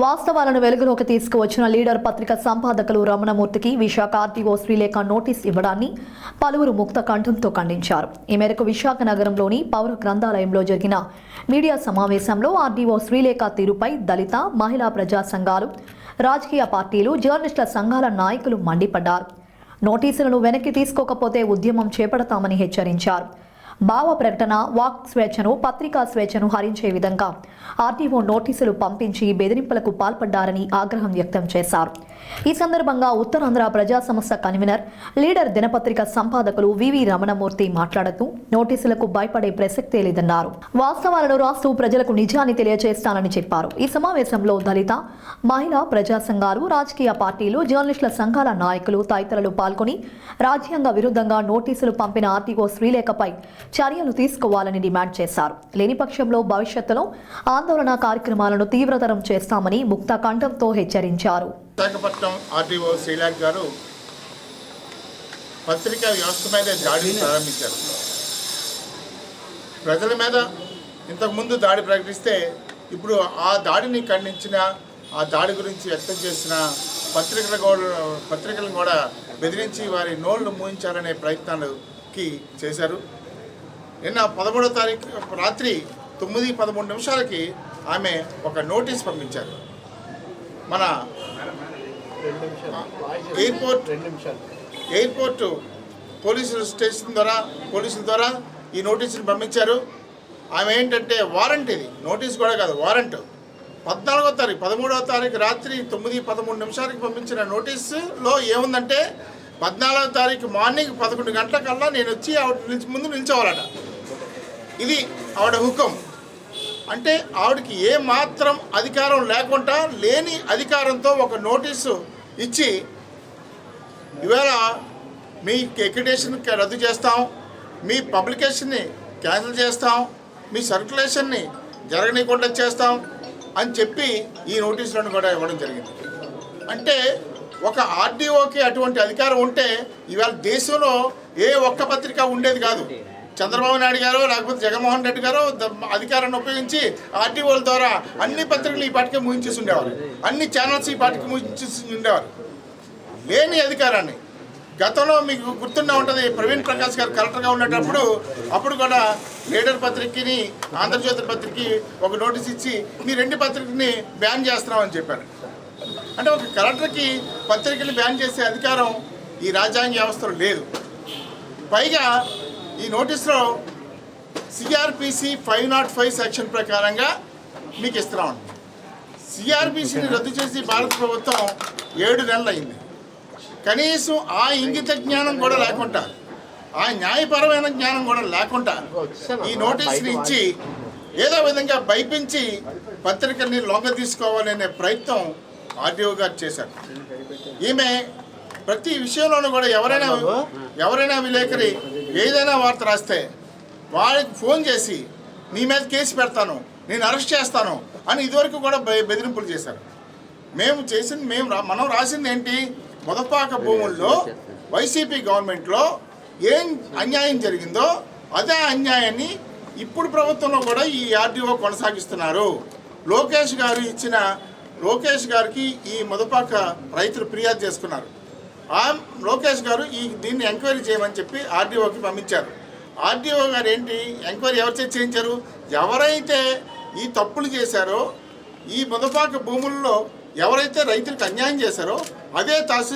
వాస్తవాలను వెలుగులోకి తీసుకువచ్చిన లీడర్ పత్రిక సంపాదకులు రమణమూర్తికి విశాఖ ఆర్టీఓ శ్రీలేఖ నోటీస్ ఇవ్వడాన్ని పలువురు ముక్త కంఠంతో ఖండించారు. ఈ మేరకు విశాఖ నగరంలోని పౌర గ్రంథాలయంలో జరిగిన మీడియా సమావేశంలో ఆర్టీఓ శ్రీలేఖ తీరుపై దళిత, మహిళా ప్రజా సంఘాలు, రాజకీయ పార్టీలు, జర్నలిస్టుల సంఘాల నాయకులు మండిపడ్డారు. నోటీసులను వెనక్కి తీసుకోకపోతే ఉద్యమం చేపడతామని హెచ్చరించారు. భావ ప్రకటన, వాక్ స్వేచ్ఛను, పత్రికా స్వేచ్ఛను హరించే విధంగా ఆర్టీఓ నోటీసులు పంపించి బెదిరింపులకు పాల్పడ్డారని ఆగ్రహం వ్యక్తం చేశారు. ఈ సందర్భంగా ఉత్తరాంధ్ర ప్రజా సంస్థ కన్వీనర్, లీడర్ దినపత్రిక సంపాదకులు వివి రమణమూర్తి మాట్లాడుతూ నోటీసులకు భయపడే ప్రసక్తే లేదన్నారు. వాస్తవాలను రాస్తూ ప్రజలకు నిజాన్ని తెలియజేస్తానని చెప్పారు. ఈ సమావేశంలో దళిత, మహిళా ప్రజా సంఘాలు, రాజకీయ పార్టీలు, జర్నలిస్టుల సంఘాల నాయకులు తదితరులు పాల్గొని రాజ్యాంగ విరుద్ధంగా నోటీసులు పంపిన ఆర్టీఓ శ్రీలేఖపై చర్యలు తీసుకోవాలని డిమాండ్ చేశారు. లేని పక్షంలో భవిష్యత్తులో ఆందోళన కార్యక్రమాలను తీవ్రతరం చేస్తామని ముక్త కంఠంతో హెచ్చరించారు. విశాఖపట్నం ఆర్టీఓ శ్రీలేఖ గారు పత్రికా వ్యవస్థ మీద దాడిని ప్రారంభించారు. ప్రజల మీద ఇంతకుముందు దాడి ప్రకటిస్తే ఇప్పుడు ఆ దాడిని ఖండించిన, ఆ దాడి గురించి వ్యక్తం చేసిన పత్రికలను కూడా బెదిరించి వారి నోళ్లు మూయించాలనే ప్రయత్నాలకి చేశారు. నిన్న 13వ తారీఖు రాత్రి 9:13 ఆమె ఒక నోటీస్ పంపించారు. మన ఎయిర్పోర్ట్ పోలీసుల స్టేషన్ ద్వారా, పోలీసుల ద్వారా ఈ నోటీసులు పంపించారు. ఆమె ఏంటంటే వారెంట్, ఇది నోటీస్ కూడా కాదు, వారెంట్. 13వ తారీఖు రాత్రి 9:13 పంపించిన నోటీసులో ఏముందంటే 14వ తారీఖు మార్నింగ్ 11 గంటలకల్లా నేను వచ్చి ఆవిడ ముందు నిల్చోవాలట. ఇది ఆవిడ హుకం. అంటే ఆవిడకి ఏ మాత్రం అధికారం లేకుండా, లేని అధికారంతో ఒక నోటీసు ఇచ్చి ఇవాళ మీ అక్రిడిటేషన్ రద్దు చేస్తాం, మీ పబ్లికేషన్ని క్యాన్సిల్ చేస్తాం, మీ సర్క్యులేషన్ని జరగనీయకుండా చేస్తాం అని చెప్పి ఈ నోటీసులను కూడా ఇవ్వడం జరిగింది. అంటే ఒక ఆర్డీఓకి అటువంటి అధికారం ఉంటే ఇవాళ దేశంలో ఏ ఒక్క పత్రిక ఉండేది కాదు. చంద్రబాబు నాయుడు గారు లేకపోతే జగన్మోహన్ రెడ్డి గారు అధికారాన్ని ఉపయోగించి ఆర్టీఓల ద్వారా అన్ని పత్రికలు ఈ పాటికే ముగించేసి ఉండేవారు, అన్ని ఛానల్స్ ఈ పాటికి ముగించేసి ఉండేవారు. లేని అధికారాన్ని గతంలో మీకు గుర్తుండే ఉంటుంది, ప్రవీణ్ ప్రకాష్ గారు కలెక్టర్గా ఉండేటప్పుడు అప్పుడు కూడా లీడర్ పత్రికని, ఆంధ్రజ్యోతి పత్రికకి ఒక నోటీస్ ఇచ్చి మీ 2 పత్రికని బ్యాన్ చేస్తున్నామని చెప్పారు. అంటే ఒక కలెక్టర్కి పత్రికలు బ్యాన్ చేసే అధికారం ఈ రాజ్యాంగ వ్యవస్థలో లేదు. పైగా ఈ నోటీసులో సిఆర్పిసి 505 సెక్షన్ ప్రకారంగా మీకు ఇస్తున్నామండి. సిఆర్పిసిని రద్దు చేసి భారత ప్రభుత్వం 7 నెలలు అయింది. కనీసం ఆ ఇంగిత జ్ఞానం కూడా లేకుండా, ఆ న్యాయపరమైన జ్ఞానం కూడా లేకుండా ఈ నోటీసుని ఇచ్చి ఏదో విధంగా భయపించి పత్రికల్ని లొంగ తీసుకోవాలనే ప్రయత్నం ఆర్టీఓ గారు చేశారు. ఈమె ప్రతి విషయంలోనూ కూడా ఎవరైనా విలేకరి ఏదైనా వార్త రాస్తే వాళ్ళకి ఫోన్ చేసి నీ మీద కేసు పెడతాను, నేను అరెస్ట్ చేస్తాను అని ఇదివరకు కూడా బెదిరింపులు చేశారు. మనం రాసింది ఏంటి? మొదపాక భూముల్లో వైసీపీ గవర్నమెంట్లో ఏం అన్యాయం జరిగిందో అదే అన్యాయాన్ని ఇప్పుడు ప్రభుత్వంలో కూడా ఈ ఆర్డీఓ కొనసాగిస్తున్నారు. లోకేష్ గారికి ఈ మొదపాక రైతులు ఫిర్యాదు చేసుకున్నారు. లోకేష్ గారు దీన్ని ఎంక్వైరీ చేయమని చెప్పి ఆర్డీఓకి పంపించారు. ఆర్డీఓ గారు ఏంటి ఎంక్వైరీ ఎవరు చేయించారు? ఎవరైతే ఈ తప్పులు చేశారో, ఈ మొదపాక భూముల్లో ఎవరైతే రైతులకు అన్యాయం చేశారో అదే తహసీల్